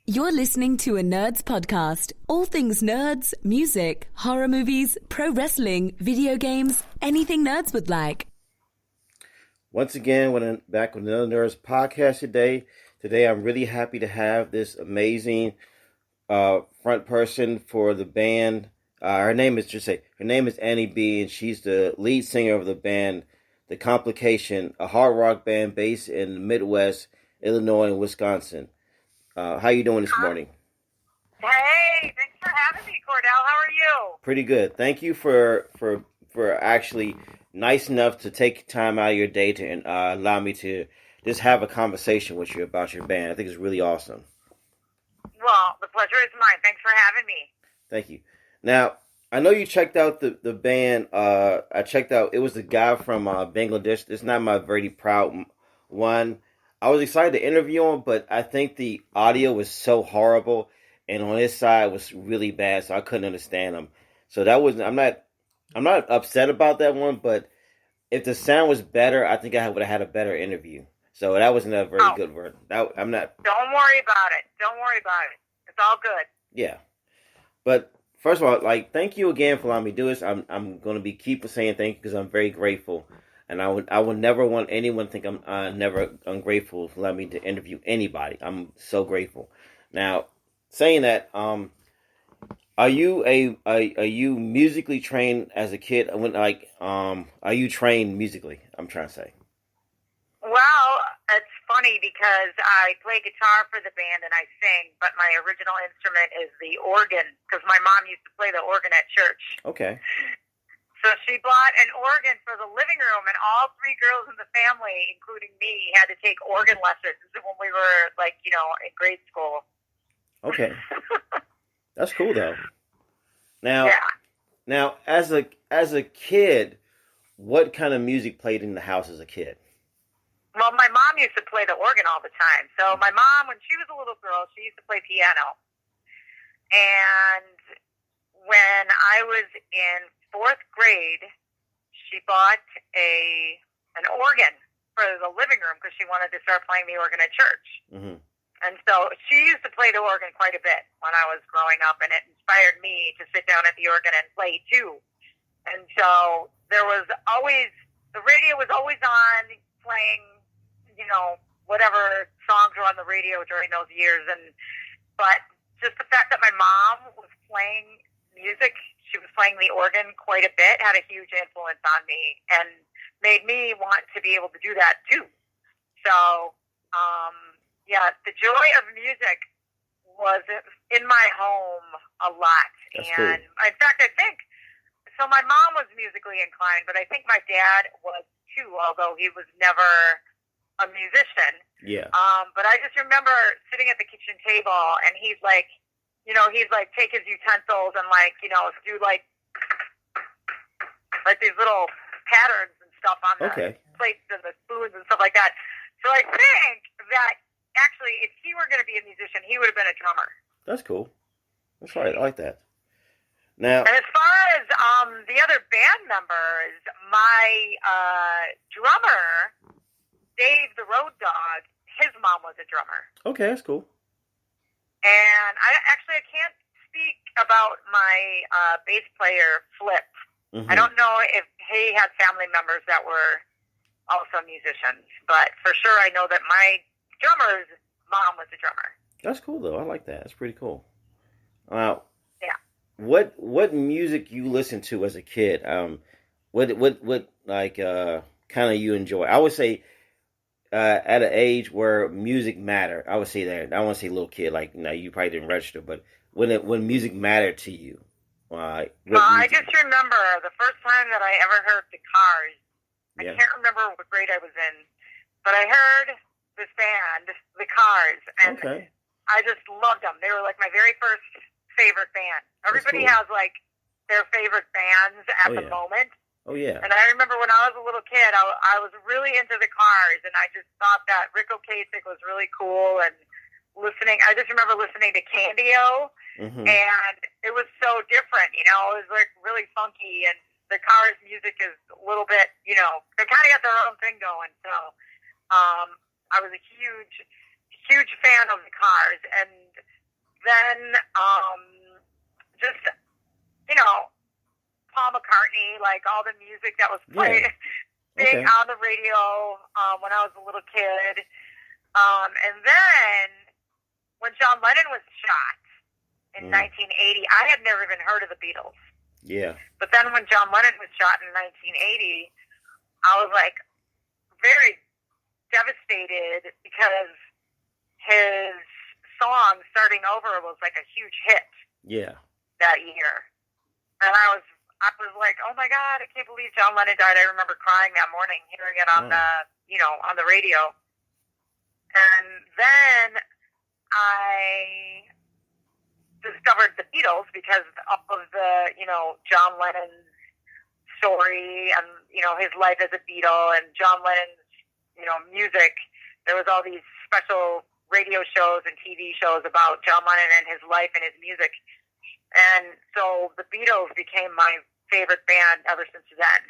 You're listening to a Nerds podcast. All things nerds, music, horror movies, pro wrestling, video games, anything nerds would like. Once again, back with another Nerds podcast today. Today, I'm really happy to have this amazing front person for the band. Her name is Annie B, and she's the lead singer of the band, The Complication, a hard rock band based in the Midwest, Illinois, and Wisconsin. How you doing this morning? Hey, thanks for having me, Cordell. How are you? Pretty good. Thank you for actually nice enough to take time out of your day to allow me to just have a conversation with you about your band. I think it's really awesome. Well, the pleasure is mine. Thanks for having me. Thank you. Now, I know you checked out the band. I checked out. It was the guy from Bangladesh. It's not my very proud one. I was excited to interview him, but I think the audio was so horrible, and on his side was really bad, so I couldn't understand him. So that was I'm not upset about that one, but if the sound was better, I think I would have had a better interview. So that wasn't a very good word. I'm not. Don't worry about it. Don't worry about it. It's all good. Yeah, but first of all, thank you again for allowing me to do this. I'm going to keep saying thank you because I'm very grateful. And I would never want anyone to think I'm never ungrateful for letting me to interview anybody. I'm so grateful. Now, saying that, are you musically trained as a kid? Are you trained musically? I'm trying to say. Well, it's funny because I play guitar for the band and I sing, but my original instrument is the organ because my mom used to play the organ at church. Okay. So she bought an organ for the living room, and all three girls in the family, including me, had to take organ lessons when we were, in grade school. Okay. That's cool, though. Now, yeah. Now, as a kid, what kind of music played in the house as a kid? Well, my mom used to play the organ all the time. So my mom, when she was a little girl, she used to play piano. And when I was in 4th grade, she bought an organ for the living room because she wanted to start playing the organ at church. Mm-hmm. And so she used to play the organ quite a bit when I was growing up, and it inspired me to sit down at the organ and play too. And so the radio was always on playing, whatever songs were on the radio during those years. But just the fact that my mom was playing music, she was playing the organ quite a bit, had a huge influence on me and made me want to be able to do that too. So, the joy of music was in my home a lot. That's and cool. In fact, I think, so my mom was musically inclined, but I think my dad was too, although he was never a musician. Yeah. But I just remember sitting at the kitchen table and he's like, take his utensils and do these little patterns and stuff on the plates and the spoons and stuff like that. So I think that actually, if he were going to be a musician, he would have been a drummer. That's cool. That's right. I like that. Now, and as far as the other band members, my drummer, Dave the Road Dog, his mom was a drummer. Okay, that's cool. And I can't speak about my bass player, Flip. Mm-hmm. I don't know if he had family members that were also musicians, but for sure I know that my drummer's mom was a drummer. That's cool, though. I like that. That's pretty cool. Now, yeah. What music you listen to as a kid? What kind of you enjoy? I would say at an age where music mattered. I would say that. I don't want to say little kid, you probably didn't register, but when music mattered to you. I just remember the first time that I ever heard the Cars. I can't remember what grade I was in, but I heard this band, the Cars, and I just loved them. They were like my very first favorite band. Everybody has their favorite bands at the moment. Oh, yeah. And I remember when I was a little kid, I was really into the Cars, and I just thought that Rick Ocasek was really cool, and I just remember listening to Candy-O, and it was so different, it was really funky, and the Cars music is a little bit, they kind of got their own thing going, so I was a huge huge fan of the Cars. And then just, you know, Paul McCartney, like all the music that was played big on the radio when I was a little kid. And then when John Lennon was shot in 1980, I had never even heard of the Beatles. Yeah. But then when John Lennon was shot in 1980, I was like very devastated because his song "Starting Over" was like a huge hit. Yeah. That year, and I was like, oh my God, I can't believe John Lennon died. I remember crying that morning, hearing it on on the radio. And then I discovered the Beatles because of the, John Lennon's story and, his life as a Beatle and John Lennon's, music. There was all these special radio shows and TV shows about John Lennon and his life and his music. And so the Beatles became my favorite band ever since then.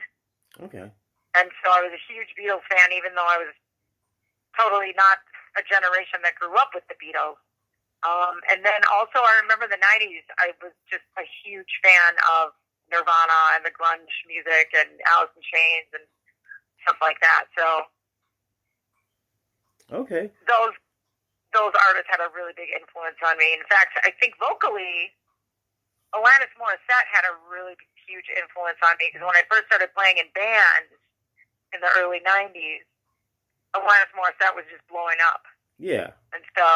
Okay. And so I was a huge Beatles fan, even though I was totally not a generation that grew up with the Beatles. And then also I remember the 90s, I was just a huge fan of Nirvana and the grunge music and Alice in Chains and stuff like that. So okay, those artists had a really big influence on me. In fact, I think vocally, Alanis Morissette had a really huge influence on me because when I first started playing in bands in the early 90s, Alanis Morissette was just blowing up. Yeah. And so,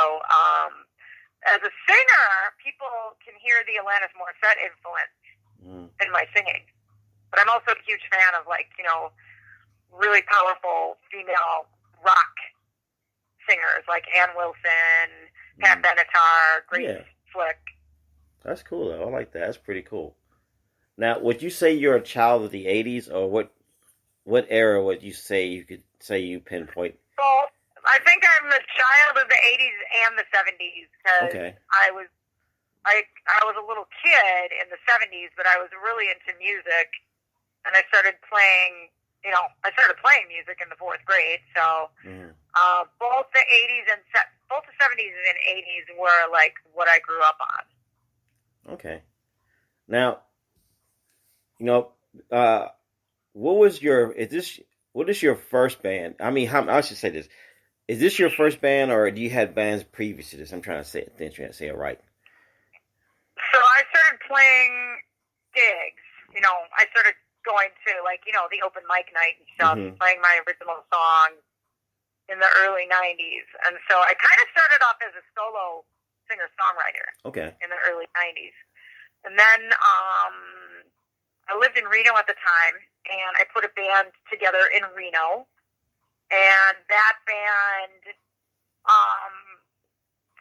as a singer, people can hear the Alanis Morissette influence in my singing. But I'm also a huge fan of, really powerful female rock singers like Ann Wilson, Pat Benatar, Grace Slick. That's cool, though. I like that. That's pretty cool. Now, would you say you're a child of the 80s, or what era would you say you could say you pinpoint? Well, I think I'm a child of the 80s and the 70s because I was a little kid in the 70s, but I was really into music, and I started playing music in the 4th grade. So both the 80s and both the 70s and 80s were like what I grew up on. Okay. Now, what is your first band? I mean, I should say this. Is this your first band, or do you have bands previous to this? I'm trying to say it right. So I started playing gigs. I started going to the open mic night and stuff, playing my original songs in the early 90s. And so I kind of started off as a solo singer-songwriter in the early 90s. And then I lived in Reno at the time, and I put a band together in Reno. And that band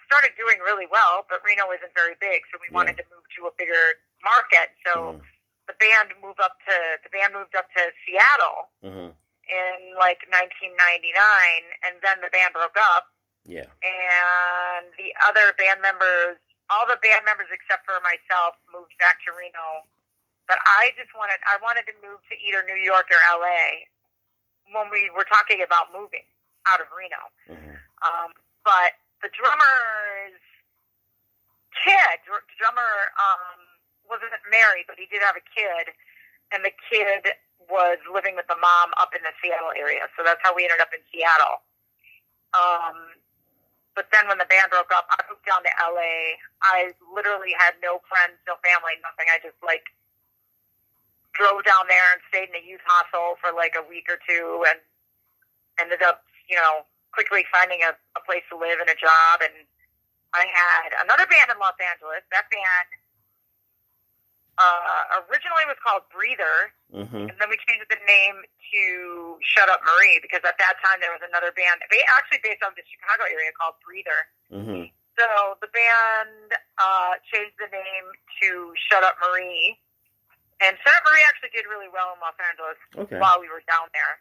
started doing really well, but Reno isn't very big, so we wanted to move to a bigger market. So the band moved up to Seattle in 1999, and then the band broke up. Yeah. And the other band members, all the band members except for myself, moved back to Reno. But I wanted to move to either New York or LA when we were talking about moving out of Reno. But the drummer's wasn't married, but he did have a kid, and the kid was living with the mom up in the Seattle area. So that's how we ended up in Seattle. But then when the band broke up, I moved down to LA. I literally had no friends, no family, nothing. I just drove down there and stayed in a youth hostel for a week or two, and ended up, quickly finding a place to live and a job. And I had another band in Los Angeles. That band originally was called Breather, and then we changed the name to Shut Up Marie because at that time there was another band, actually based out of the Chicago area, called Breather. So the band changed the name to Shut Up Marie. And Shut Up Marie actually did really well in Los Angeles while we were down there.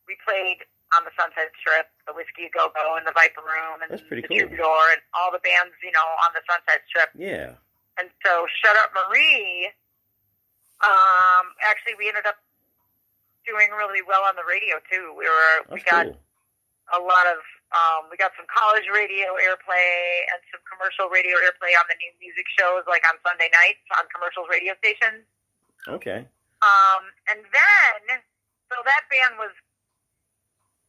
We played on the Sunset Strip, the Whiskey A Go Go, and the Viper Room, and the Troubadour, and all the bands, on the Sunset Strip. Yeah. And so Shut Up Marie, actually we ended up doing really well on the radio too. We got a lot of We got some college radio airplay and some commercial radio airplay on the new music shows, like on Sunday nights on commercial radio stations. Okay. And then, so that band was,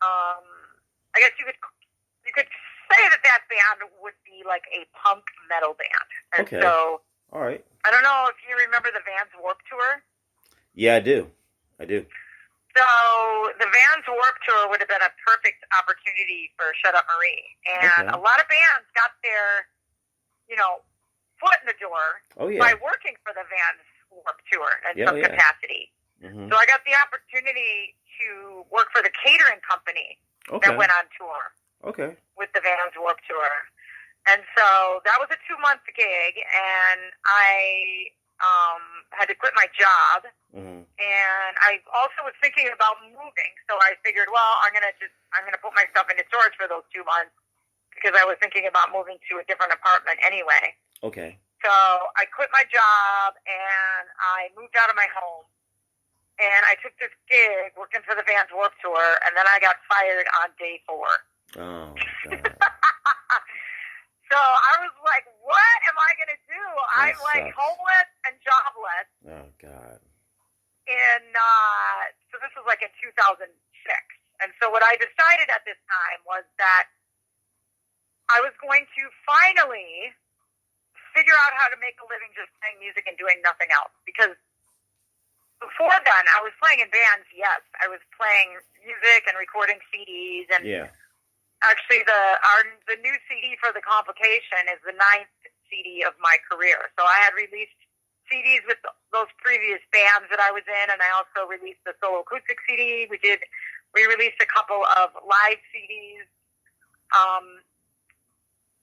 I guess you could say that band would be like a punk metal band. And Okay. so, All right. I don't know if you remember the Vans Warped Tour. Yeah, I do. So the Vans Warped Tour would have been a perfect opportunity for Shut Up Marie. And Okay. a lot of bands got their, foot in the door Oh, yeah. by working for the Vans Warped Tour in some Yeah. capacity. Mm-hmm. So I got the opportunity to work for the catering company Okay. that went on tour Okay. with the Vans Warped Tour. And so that was a 2-month gig, and I had to quit my job. Mm-hmm. And I also was thinking about moving, so I figured, well, I'm gonna put my stuff into storage for those 2 months because I was thinking about moving to a different apartment anyway. Okay. So I quit my job and I moved out of my home, and I took this gig working for the Vans Warped Tour, and then I got fired on day 4. Oh, God. So I was like, what am I gonna do? I'm like sucks. homeless and jobless. Oh, God. So this was like in 2006. And so what I decided at this time was that I was going to finally figure out how to make a living just playing music and doing nothing else. Because before then, I was playing in bands, yes. I was playing music and recording CDs. And Yeah. actually, the new CD for The Complication is the 9th CD of my career. So I had released CDs with those previous bands that I was in, and I also released the solo acoustic CD. We released a couple of live CDs.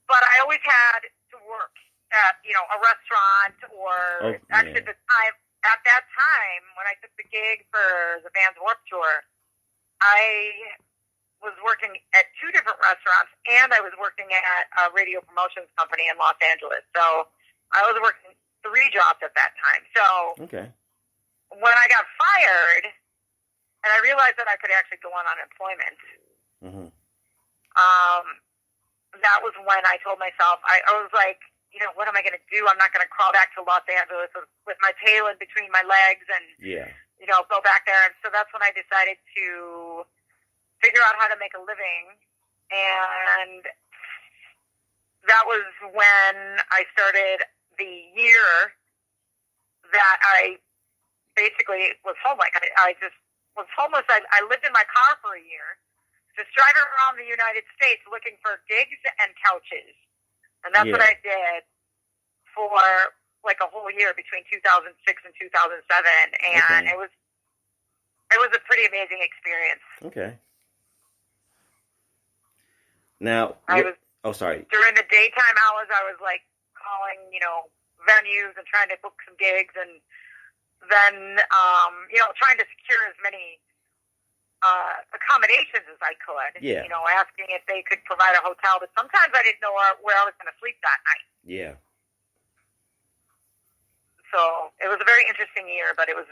But I always had to work at, a restaurant or actually at that time when I took the gig for the Vans Warped Tour, I was working at 2 different restaurants, and I was working at a radio promotions company in Los Angeles. So I was working 3 jobs at that time. So Okay. when I got fired, and I realized that I could actually go on unemployment, Mm-hmm. that was when I told myself, I was like, what am I going to do? I'm not going to crawl back to Los Angeles with my tail in between my legs and, Yeah. go back there. And so that's when I decided to figure out how to make a living. And that was when I started the year that I basically was homeless. I just was homeless. I lived in my car for a year, just driving around the United States looking for gigs and couches. And that's what I did for like a whole year between 2006 and 2007. And it was a pretty amazing experience. Okay. Now, sorry. During the daytime hours, I was like calling, venues and trying to book some gigs, and then, trying to secure as many accommodations as I could. Yeah. Asking if they could provide a hotel, but sometimes I didn't know where I was going to sleep that night. Yeah. So it was a very interesting year, but it was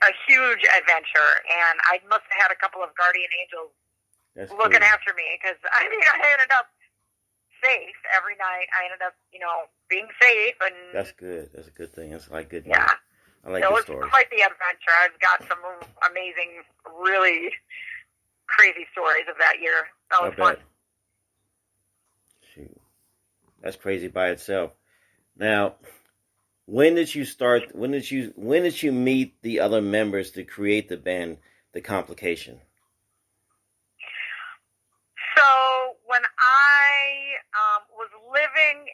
a huge adventure, and I must have had a couple of guardian angels looking after me, because I ended up safe every night. I ended up, being safe, and That's good. That's a good thing. That's like good. Yeah. I like it good was stories. quite the adventure. I've got some amazing, really crazy stories of that year. That was fun. Shoot. That's crazy by itself. Now, when did you meet the other members to create the band, The Complication? So when I was living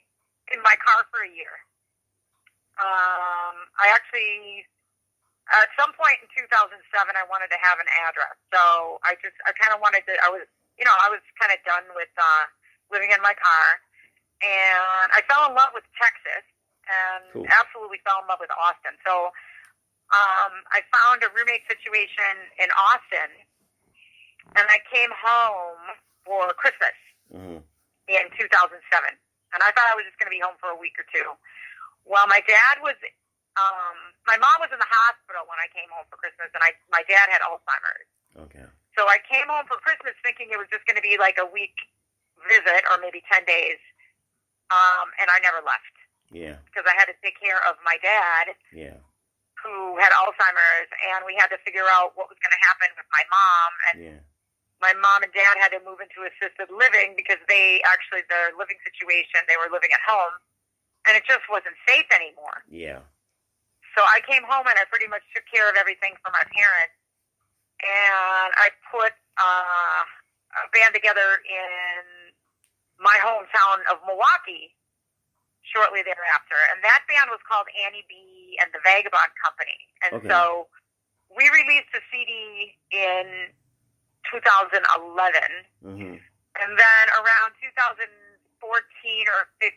in my car for a year, I actually, at some point in 2007, I wanted to have an address. So I kind of wanted to, I was kind of done with living in my car. And I fell in love with Texas and absolutely fell in love with Austin. So I found a roommate situation in Austin, and I came home for Christmas in 2007. And I thought I was just going to be home for a week or 2. Well, my dad was, my mom was in the hospital when I came home for Christmas, and my dad had Alzheimer's. Okay. So I came home for Christmas thinking it was just going to be like a week visit or maybe 10 days. And I never left. Yeah. Because I had to take care of my dad. Yeah. Who had Alzheimer's, and we had to figure out what was going to happen with my mom. And my mom and dad had to move into assisted living because their living situation, they were living at home, and it just wasn't safe anymore. Yeah. So I came home and I pretty much took care of everything for my parents, and I put a band together in my hometown of Milwaukee shortly thereafter, and that band was called Annie B and the Vagabond Company. And so we released a CD in 2011, and then around 2014 or 15,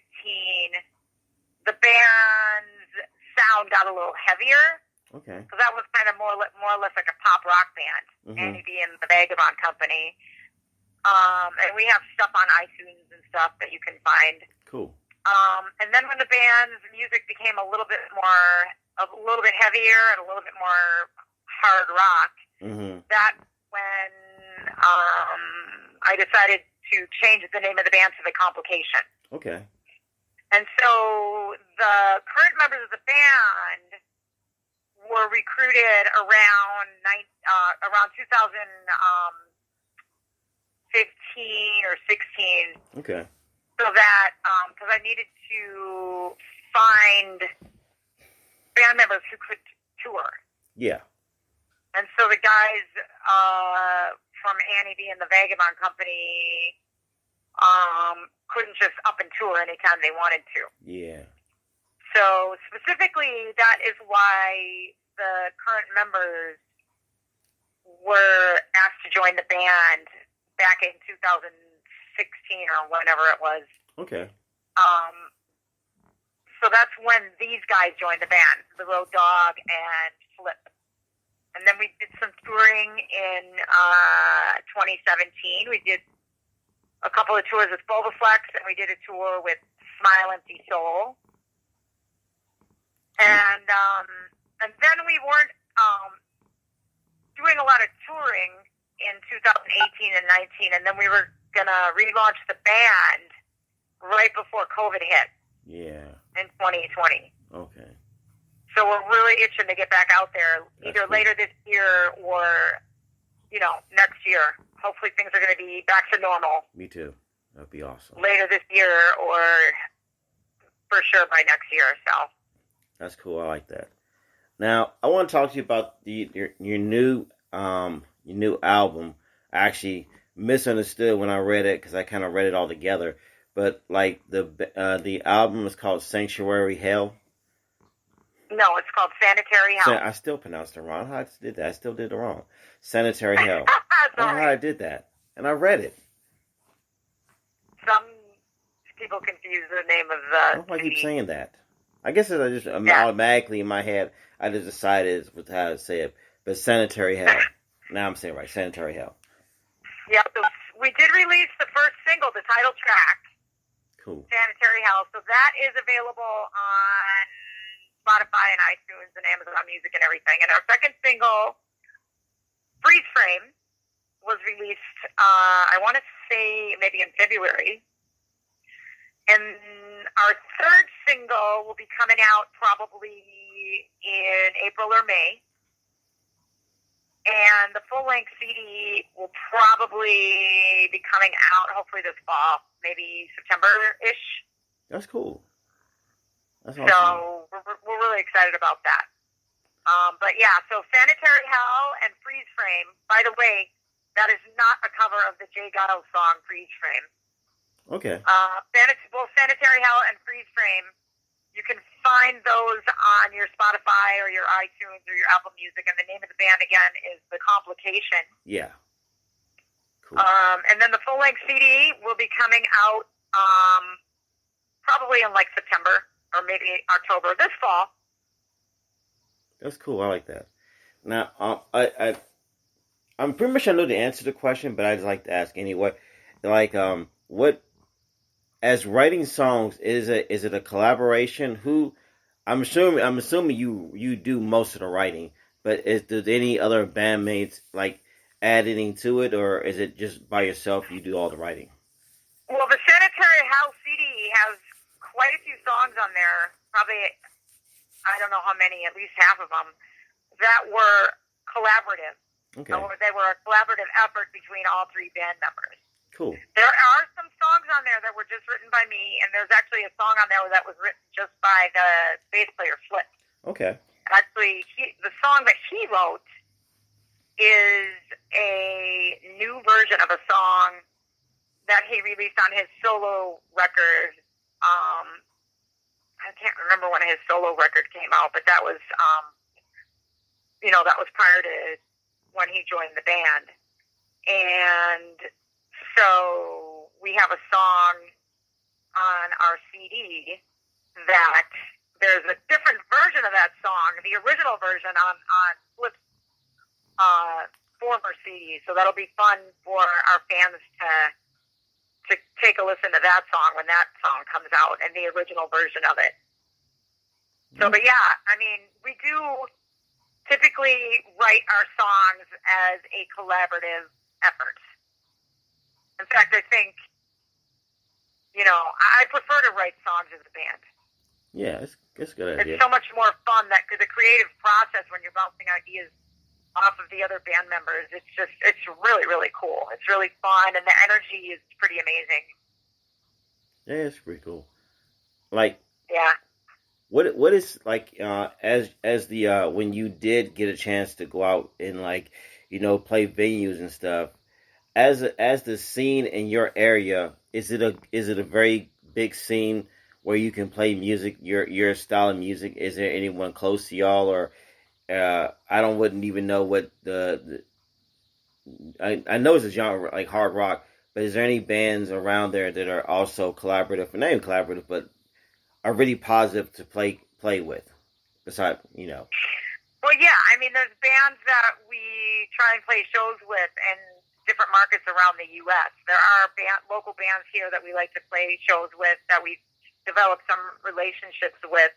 the band's sound got a little heavier. Okay. Because that was kind of more or less like a pop rock band, Annie B and the Vagabond Company. And we have stuff on iTunes and stuff that you can find. Cool. And then when the band's music became a little bit heavier and a little bit more hard rock, that's when I decided to change the name of the band to The Complication. Okay. And so the current members of the band were recruited around 2015 or 16. Okay. So that, because I needed to find band members who could tour. Yeah. And so the guys from Annie B and the Vagabond Company couldn't just up and tour anytime they wanted to. Yeah. So specifically, that is why the current members were asked to join the band back in 2016 or whenever it was. Okay. So that's when these guys joined the band, the Road Dog and Flip. And then we did some touring in 2017. We did a couple of tours with Bovaflex, and we did a tour with Smile Empty Soul. And then we weren't doing a lot of touring in 2018 and 19, and then we were going to relaunch the band right before COVID hit. Yeah. In 2020. Okay. So we're really itching to get back out there, either later this year or, next year. Hopefully things are going to be back to normal. Me too. That'd be awesome. Later this year or for sure by next year. So. That's cool. I like that. Now, I want to talk to you about your new album. I actually misunderstood when I read it because I kind of read it all together. But like the album is called Sanctuary Hell. No, it's called Sanitary Hell. I still pronounced it wrong. How I did that? I still did it wrong. Sanitary Hell. I don't know how I did that, and I read it. Some people confuse the name of the. I don't know why I keep saying that. I guess I just automatically in my head I just decided with how to say it. But Sanitary Hell. Now I'm saying it right. Sanitary Hell. Yep. So we did release the first single, the title track. Cool. Sanitary Hell. So that is available on Spotify and iTunes and Amazon Music and everything. And our second single, Freeze Frame, was released, I want to say maybe in February. And our third single will be coming out probably in April or May. And the full-length CD will probably be coming out hopefully this fall, maybe September-ish. That's cool. That's awesome. So we're really excited about that. But yeah, so Sanitary Hell and Freeze Frame. By the way, that is not a cover of the Jay Giles song Freeze Frame. Okay. Both Sanitary Hell and Freeze Frame, you can find those on your Spotify or your iTunes or your Apple Music, and the name of the band again is The Complication. Yeah. Cool. And then the full-length CD will be coming out probably in like September or maybe October this fall. That's cool. I like that. Now, I'm pretty much I know the answer to the question, but I'd like to ask anyway. Like, what, as writing songs, is it a collaboration? I'm assuming you do most of the writing, but does any other bandmates, like, add anything to it, or is it just by yourself you do all the writing? Well, the Sanitary House CD has quite a few songs on there. Probably, I don't know how many, at least half of them, that were collaborative. Okay. Or they were a collaborative effort between all three band members. Cool. There are some songs on there that were just written by me, and there's actually a song on there that was written just by the bass player, Flip. Okay. Actually, the song that he wrote is a new version of a song that he released on his solo record. I can't remember when his solo record came out, but that was, that was prior to when he joined the band. And so we have a song on our CD that there's a different version of that song, the original version on Flip's former CD. So that'll be fun for our fans to take a listen to that song when that song comes out and the original version of it. So, but yeah, I mean, we do typically write our songs as a collaborative effort. In fact, I think, I prefer to write songs as a band. Yeah, it's a good idea. It's so much more fun because the creative process when you're bouncing ideas off of the other band members, it's really, really cool. It's really fun, and the energy is pretty amazing. Yeah, it's pretty cool. Like, yeah. What is like as the when you did get a chance to go out and play venues and stuff, as the scene in your area, is it a very big scene where you can play music, your style of music? Is there anyone close to y'all, or wouldn't even know what I know it's a genre like hard rock, but is there any bands around there that are also collaborative, or not even collaborative, but are really positive to play with? Besides, Well, yeah, I mean, there's bands that we try and play shows with in different markets around the U.S. There are local bands here that we like to play shows with that we've developed some relationships with.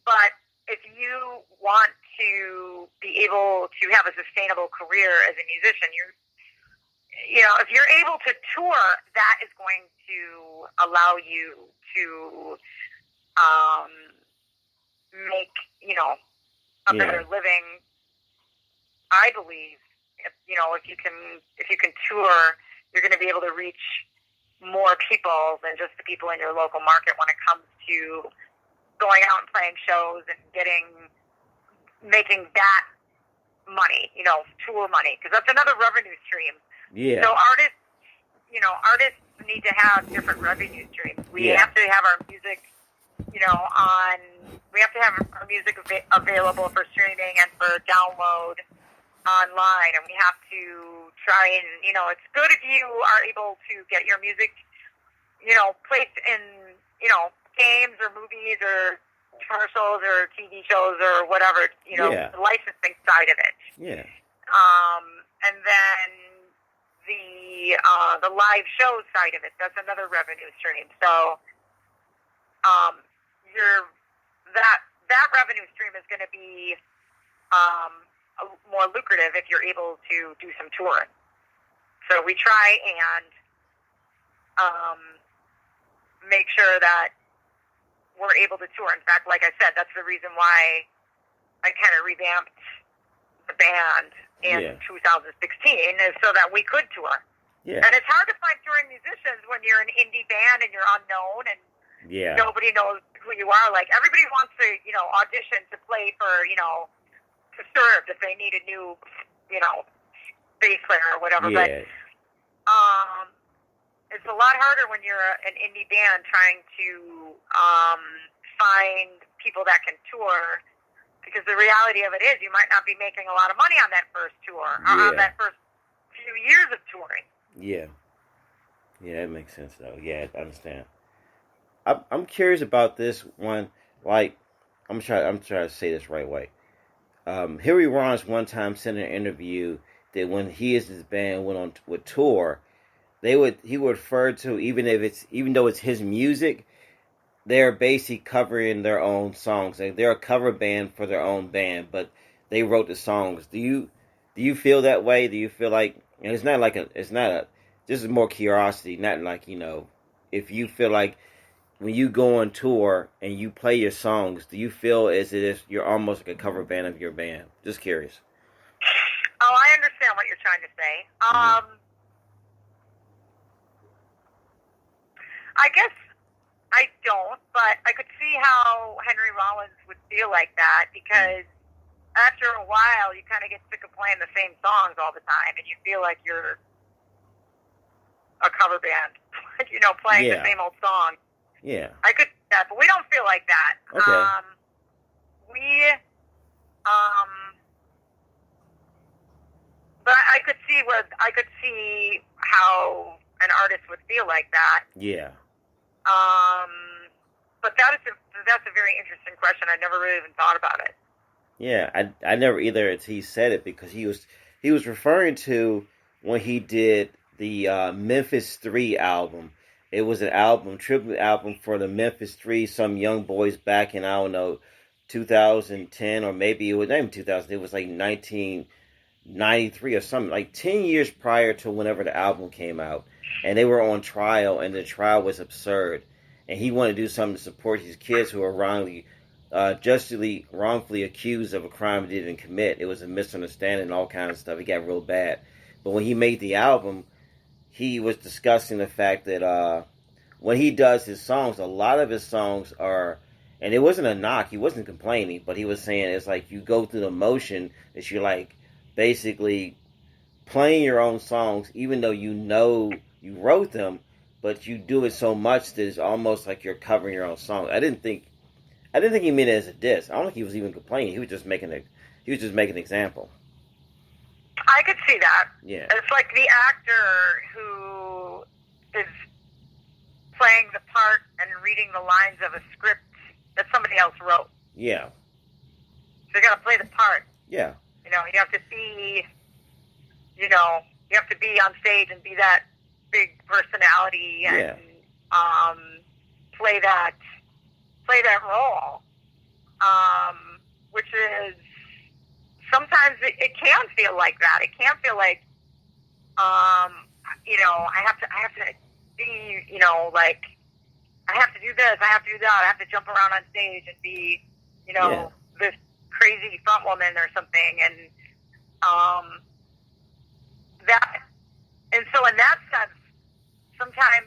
But if you want to be able to have a sustainable career as a musician, if you're able to tour, that is going to allow you to make a better living. I believe if you can tour, you're going to be able to reach more people than just the people in your local market when it comes to going out and playing shows and making that money, tour money, because that's another revenue stream. Yeah. So artists need to have different revenue streams. We have to have our music, we have to have our music available for streaming and for download online, and we have to try and, it's good if you are able to get your music, placed in, games or movies or commercials or TV shows or whatever, the licensing side of it. Yeah. And then the live show side of it, that's another revenue stream. So, that revenue stream is going to be more lucrative if you're able to do some touring. So we try and make sure that we're able to tour. In fact, like I said, that's the reason why I kind of revamped the band in 2016, is so that we could tour. Yeah. And it's hard to find touring musicians when you're an indie band and you're unknown and nobody knows who you are. Like, everybody wants to, audition to play for, to serve if they need a new, bass player or whatever. Yeah. But it's a lot harder when you're an indie band trying to find people that can tour, because the reality of it is you might not be making a lot of money on that first tour, or on that first few years of touring. Yeah. Yeah, that makes sense, though. Yeah, I understand. I'm curious about this one. Like, I'm trying to say this right way. Harry Ron's one time said in an interview that when he and his band went on tour, he would refer to, even though it's his music, they're basically covering their own songs. Like, they're a cover band for their own band, but they wrote the songs. Do Do you feel that way? Do you feel like, and it's not like it's not a, this is more curiosity, not like, if you feel like when you go on tour and you play your songs, do you feel as if you're almost like a cover band of your band? Just curious. Oh, I understand what you're trying to say. I guess I don't, but I could see how Henry Rollins would feel like that, because after a while you kind of get sick of playing the same songs all the time, and you feel like you're a cover band, playing the same old song. Yeah. I could see that, but we don't feel like that. Okay. But I could see how an artist would feel like that. Yeah. But that's a very interesting question. I never really even thought about it. Yeah, I never either. As he said it, because he was referring to when he did the Memphis 3 album. It was an tribute album for the Memphis 3, some young boys back in, I don't know, 2010, or maybe it was not even 2000. It was like 1993 or something, like 10 years prior to whenever the album came out. And they were on trial, and the trial was absurd. And he wanted to do something to support these kids who were justly wrongfully accused of a crime they didn't commit. It was a misunderstanding and all kinds of stuff. It got real bad. But when he made the album, he was discussing the fact that when he does his songs, a lot of his songs are, and it wasn't a knock, he wasn't complaining, but he was saying it's like you go through the motion that you're like basically playing your own songs, even though you know you wrote them, but you do it so much that it's almost like you're covering your own song. I didn't think he meant it as a diss. I don't think he was even complaining. He was just making an example. I could see that. Yeah. It's like the actor who is playing the part and reading the lines of a script that somebody else wrote. Yeah. So you got to play the part. Yeah. You have to be, you have to be on stage and be that big personality and play that role, which is sometimes it can feel like that. It can feel like I have to be like I have to do this, I have to do that, I have to jump around on stage and be this crazy front woman or something, and so in that sense, sometimes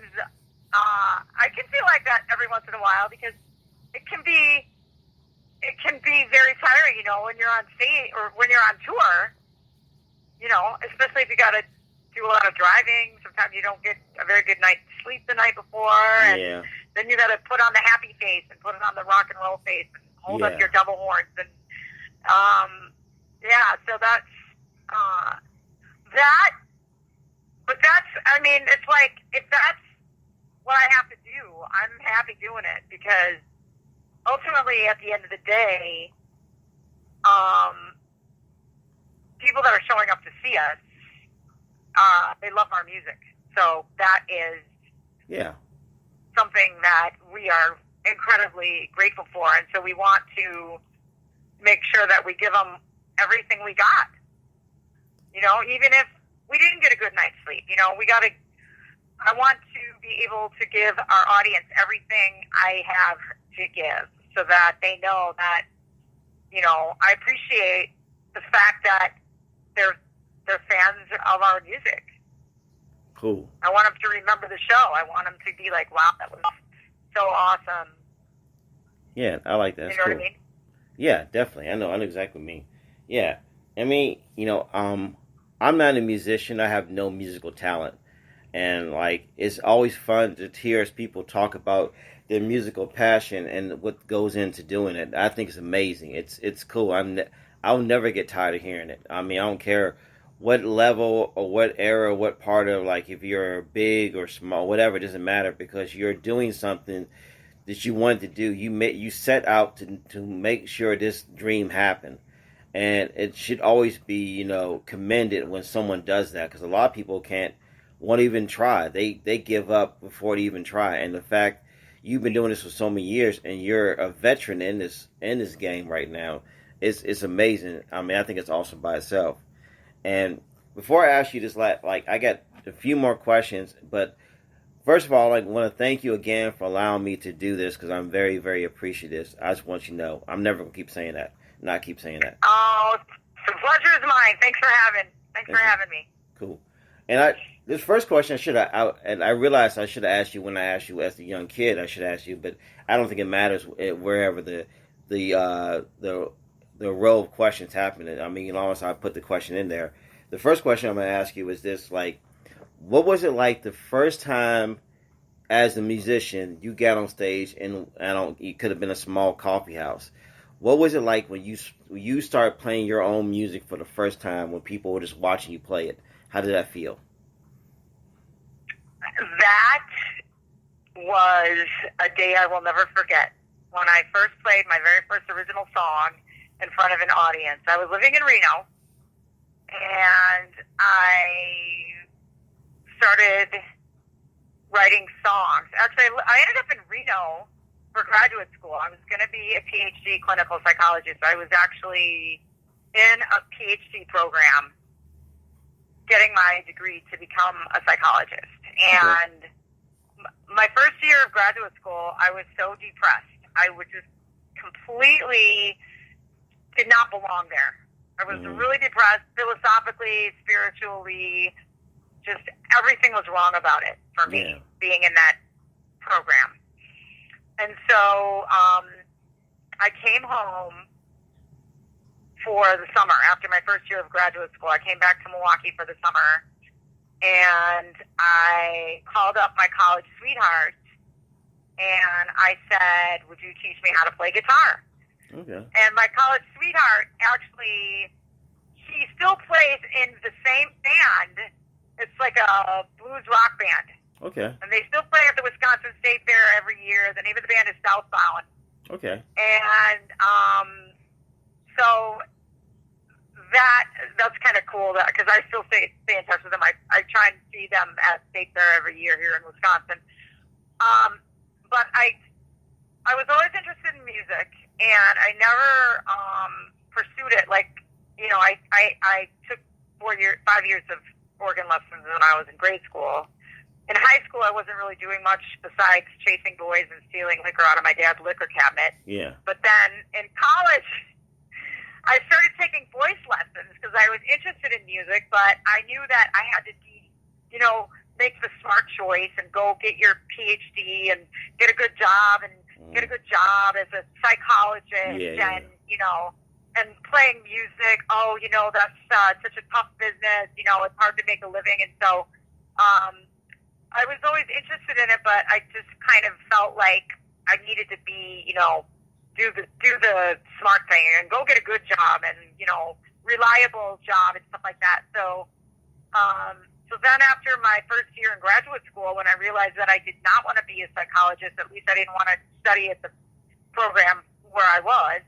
I can feel like that every once in a while, because it can be very tiring, when you're on stage or when you're on tour, especially if you got to do a lot of driving. Sometimes you don't get a very good night's sleep the night before, and then you got to put on the happy face and put it on the rock and roll face and hold up your double horns, and so that's that. But it's like, if that's what I have to do, I'm happy doing it, because ultimately, at the end of the day, people that are showing up to see us, they love our music. So that is something that we are incredibly grateful for. And so we want to make sure that we give them everything we got. Even if we didn't get a good night's sleep, I want to be able to give our audience everything I have to give, so that they know that, I appreciate the fact that they're fans of our music. Cool. I want them to remember the show. I want them to be like, wow, that was so awesome. Yeah, I like that. You know what I mean? Yeah, definitely. I know exactly what you mean. Yeah. I'm not a musician. I have no musical talent. And, it's always fun to hear people talk about their musical passion and what goes into doing it. I think it's amazing. It's cool. I'll never get tired of hearing it. I don't care what level or what era, what part of, if you're big or small, whatever, it doesn't matter, because you're doing something that you wanted to do. You set out to make sure this dream happened. And it should always be, commended when someone does that, because a lot of people won't even try. They give up before they even try. And the fact you've been doing this for so many years and you're a veteran in this game right now, it's amazing. I think it's awesome by itself. And before I ask you this, like I got a few more questions, but first of all, I want to thank you again for allowing me to do this because I'm very, very appreciative. I just want you to know I'm never gonna keep saying that. Not keep saying that. Oh, the pleasure is mine. Thanks for having me. Cool. And this first question I realized I should have asked you when I asked you as a young kid. I should ask you, but I don't think it matters wherever the row of questions happen. I mean, as long as I put the question in there. The first question I'm gonna ask you is this: like, what was it like the first time as a musician you got on stage and it could have been a small coffee house? What was it like when you started playing your own music for the first time when people were just watching you play it? How did that feel? That was a day I will never forget. When I first played my very first original song in front of an audience. I was living in Reno, and I started writing songs. Actually, I ended up in Reno for graduate school. I was going to be a PhD clinical psychologist. I was actually in a PhD program getting my degree to become a psychologist. And my first year of graduate school, I was so depressed. I was just completely did not belong there. I was really depressed, philosophically, spiritually, just everything was wrong about it for me, being in that program. And so I came home for the summer after my first year of graduate school. I came back to Milwaukee for the summer, and I called up my college sweetheart, and I said, would you teach me how to play guitar? Okay. And my college sweetheart, actually, he still plays in the same band. It's like a blues rock band. Okay. And they still play at the Wisconsin State Fair every year. The name of the band is Southbound. Okay. And so that's kind of cool because I still stay in touch with them. I try and see them at State Fair every year here in Wisconsin. But I was always interested in music, and I never pursued it. Like, you know, I took 5 years of organ lessons when I was in grade school. In high school, I wasn't really doing much besides chasing boys and stealing liquor out of my dad's liquor cabinet. Yeah. But then in college, I started taking voice lessons because I was interested in music, but I knew that I had to make the smart choice and go get your PhD and get a good job and get a good job as a psychologist and playing music. Oh, that's such a tough business. It's hard to make a living. And so I was always interested in it, but I just kind of felt like I needed to be, do the smart thing and go get a good job and, reliable job and stuff like that. So, so then after my first year in graduate school, when I realized that I did not want to be a psychologist, at least I didn't want to study at the program where I was,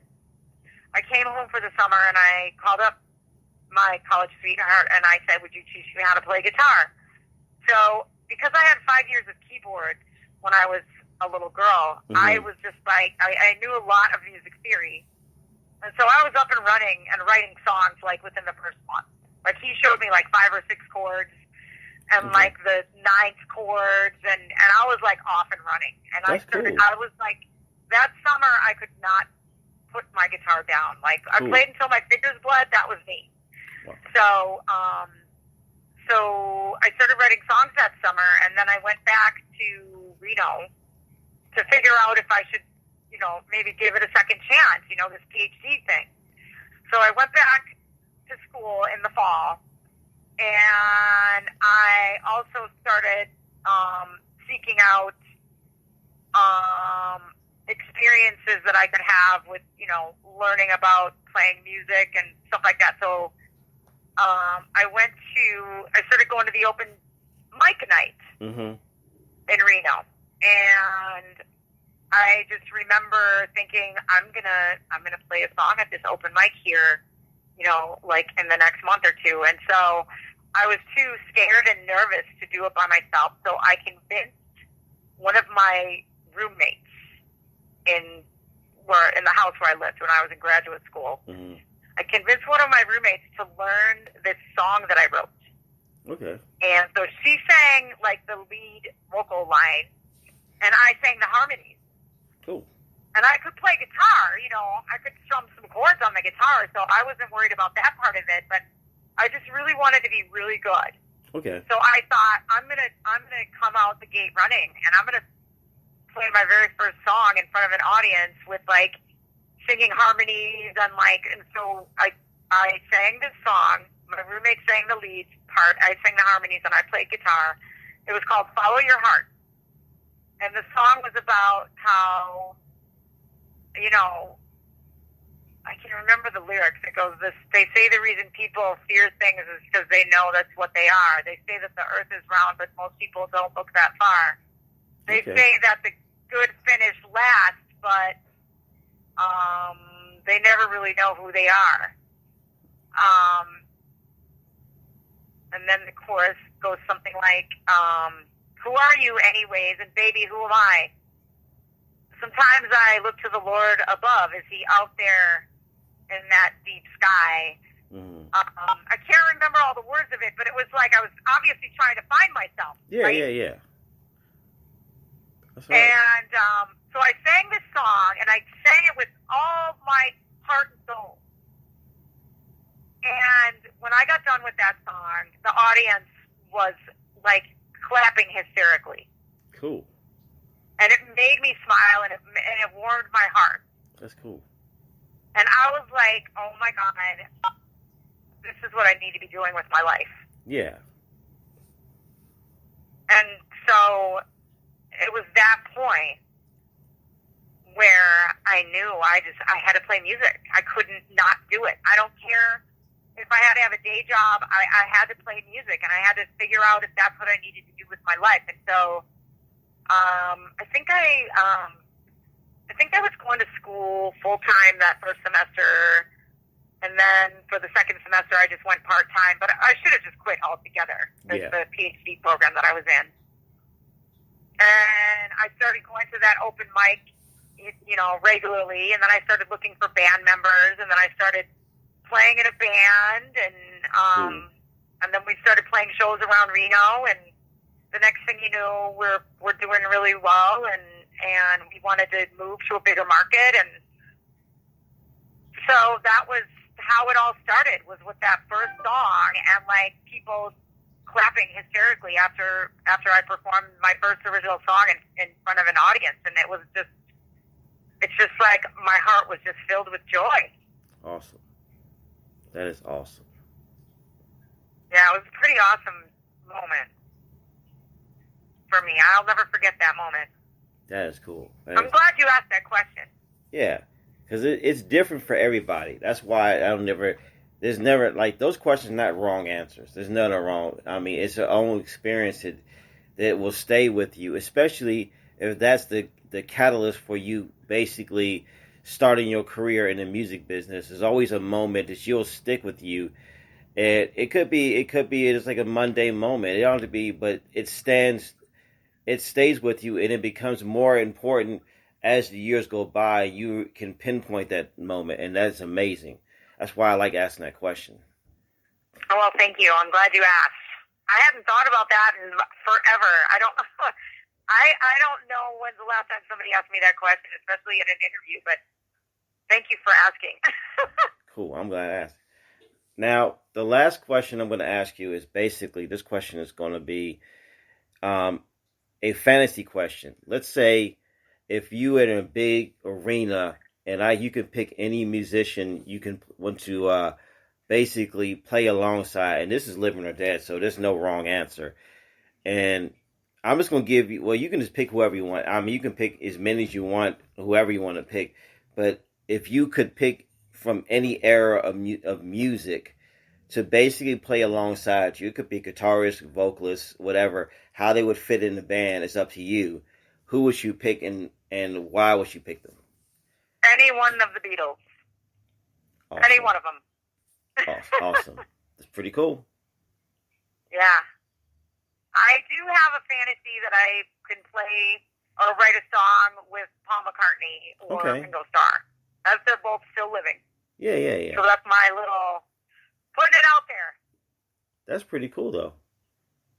I came home for the summer and I called up my college sweetheart and I said, would you teach me how to play guitar? So because I had 5 years of keyboard when I was a little girl, I was just like, I knew a lot of music theory. And so I was up and running and writing songs like within the first month. Like he showed me like 5 or 6 chords and like the 9th chords and I was like off and running. And I was like, that summer I could not put my guitar down. Like I played until my fingers bled. That was me. Wow. So I started writing songs that summer, and then I went back to Reno to figure out if I should, maybe give it a second chance, this PhD thing. So I went back to school in the fall, and I also started seeking out experiences that I could have with, learning about playing music and stuff like that. So I started going to the open mic night in Reno, and I just remember thinking, I'm gonna play a song at this open mic here, like in the next month or two. And so I was too scared and nervous to do it by myself. So I convinced one of my roommates in the house where I lived when I was in graduate school. I convinced one of my roommates to learn this song that I wrote. Okay. And so she sang like the lead vocal line, and I sang the harmonies. Cool. And I could play guitar, you know, I could strum some chords on the guitar, so I wasn't worried about that part of it, but I just really wanted to be really good. Okay. So I thought, I'm gonna come out the gate running, and I'm gonna play my very first song in front of an audience with like singing harmonies and so I sang this song. My roommate sang the lead part. I sang the harmonies, and I played guitar. It was called "Follow Your Heart," and the song was about how, you know, I can remember the lyrics. It goes this: they say the reason people fear things is because they know that's what they are. They say that the earth is round, but most people don't look that far. They say that the good finish last, but they never really know who they are. And then the chorus goes something like, who are you anyways? And baby, who am I? Sometimes I look to the Lord above. Is he out there in that deep sky? Mm-hmm. I can't remember all the words of it, but it was like I was obviously trying to find myself. Yeah, right? yeah. That's right. And so I sang this song, and I sang it with all my heart and soul. And when I got done with that song, the audience was like clapping hysterically. Cool. And it made me smile, and it warmed my heart. That's cool. And I was like, oh my God, this is what I need to be doing with my life. Yeah. And so it was that point where I knew I had to play music. I couldn't not do it. I don't care if I had to have a day job. I had to play music, and I had to figure out if that's what I needed to do with my life. And so I think I was going to school full time that first semester, and then for the second semester I just went part time. But I should have just quit altogether. The PhD program that I was in. And I started going to that open mic, you know, regularly, and then I started looking for band members, and then I started playing in a band, and then we started playing shows around Reno, and the next thing you know, we're doing really well, and we wanted to move to a bigger market, and so that was how it all started, was with that first song, and like people clapping hysterically after I performed my first original song in front of an audience, and it's just like my heart was just filled with joy. Awesome. That is awesome. Yeah, it was a pretty awesome moment for me. I'll never forget that moment. That is cool. I'm glad you asked that question. Yeah, because it's different for everybody. That's why there's never, like, those questions are not wrong answers. There's none are wrong. I mean, it's your own experience that will stay with you, especially if that's the catalyst for you basically starting your career in the music business. There's always a moment that you'll stick with you. And it could be it's like a mundane moment. It ought to be, but it stays with you, and it becomes more important as the years go by. You can pinpoint that moment, and that's amazing. That's why I like asking that question. Oh, well, thank you. I'm glad you asked. I hadn't thought about that in forever. I don't know when's the last time somebody asked me that question, especially in an interview, but thank you for asking. Cool. I'm glad I asked. Now, the last question I'm going to ask you is basically, this question is going to be a fantasy question. Let's say if you were in a big arena and you can pick any musician you can want to basically play alongside, and this is living or dead, so there's no wrong answer. And I'm just going to give you, well, you can just pick whoever you want. I mean, you can pick as many as you want, whoever you want to pick. But if you could pick from any era of music to basically play alongside you, it could be guitarist, vocalist, whatever, how they would fit in the band is up to you. Who would you pick, and why would you pick them? Any one of the Beatles. Awesome. Any one of them. Awesome. That's pretty cool. Yeah. I do have a fantasy that I can play or write a song with Paul McCartney or Ringo Starr, as they're both still living. Yeah. So that's my little putting it out there. That's pretty cool, though.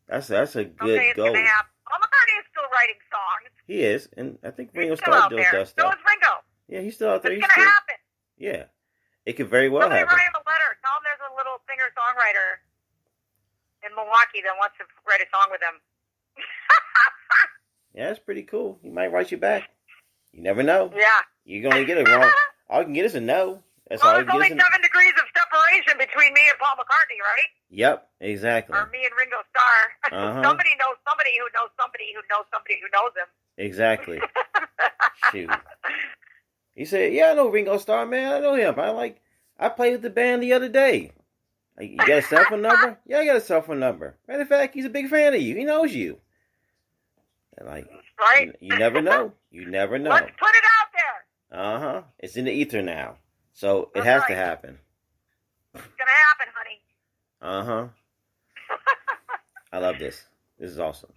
That's a good Someday it's goal. gonna happen. Paul McCartney is still writing songs. He is, and I think Ringo He's still Starr out does there. that So stuff. is Ringo. Yeah, he's still out there. It's He's gonna still, happen. yeah, it could very well Somebody happen. write him a letter. Tell him there's a little singer-songwriter in Milwaukee that wants to write a song with him. Yeah, that's pretty cool. He might write you back. You never know. Yeah. You're gonna get it wrong. All you can get is a no. That's Well, all you there's only get is a 7 degrees of separation between me and Paul McCartney, right? Yep, exactly. Or me and Ringo Starr. Uh-huh. Somebody knows somebody who knows somebody who knows somebody who knows him. Exactly. Shoot. He said, "Yeah, I know Ringo Starr, man. I know him. I played with the band the other day. Like, you got a cell phone number? Yeah, I got a cell phone number. Matter of fact, he's a big fan of you. He knows you. And like, Right? you never know. You never know. Let's put it out there. Uh-huh. It's in the ether now. So it That's has right. to happen. It's gonna happen, honey. Uh-huh. I love this. This is awesome.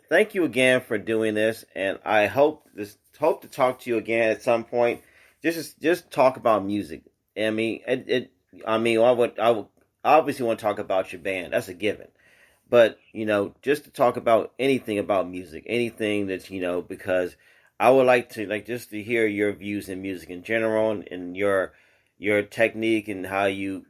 Thank you again for doing this, and I hope to talk to you again at some point. Just talk about music. I mean, I would obviously want to talk about your band. That's a given. But, just to talk about anything about music, anything that's, because I would like to, just to hear your views in music in general and your technique and how you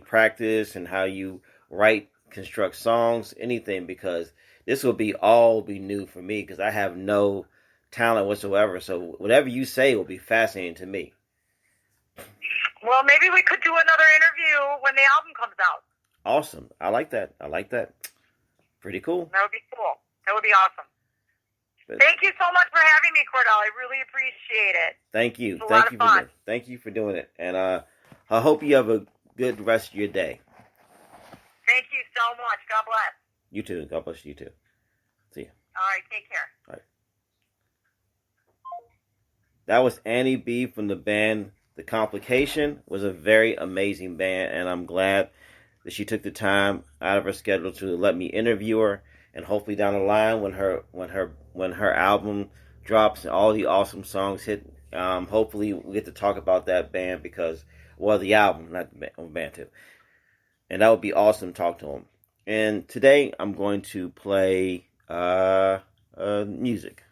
practice and how you write, construct songs, anything, because this will all be new for me because I have no talent whatsoever. So whatever you say will be fascinating to me. Well, maybe we could do another interview when the album comes out. Awesome. I like that. Pretty cool. That would be cool. That would be awesome. But thank you so much for having me, Cordell. I really appreciate it. Thank you. It's a lot of fun. Thank you for doing it. And I hope you have a good rest of your day. Thank you so much. God bless. You too. God bless you too. See you. All right. Take care. All right. That was Annie B from the band The Complication. It was a very amazing band, and I'm glad that she took the time out of her schedule to let me interview her. And hopefully down the line, when her album drops and all the awesome songs hit, hopefully we get to talk about that band the album, not the band too. And that would be awesome to talk to them. And today I'm going to play music.